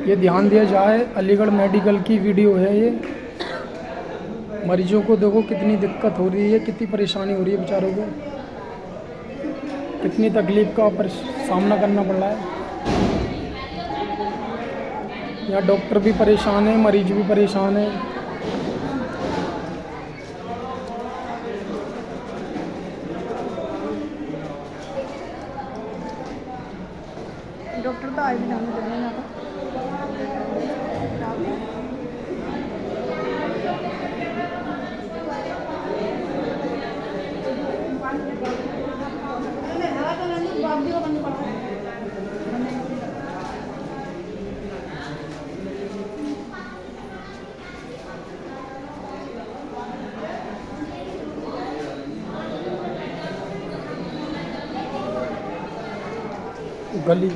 ये ध्यान दिया जाए, अलीगढ़ मेडिकल की वीडियो है ये। मरीजों को देखो कितनी दिक्कत हो रही है, कितनी परेशानी हो रही है बेचारों को, कितनी तकलीफ का सामना करना पड़ रहा है। यहाँ डॉक्टर भी परेशान है, मरीज भी परेशान है। डॉक्टर तो आज भी नाम देने यहाँ पर। गली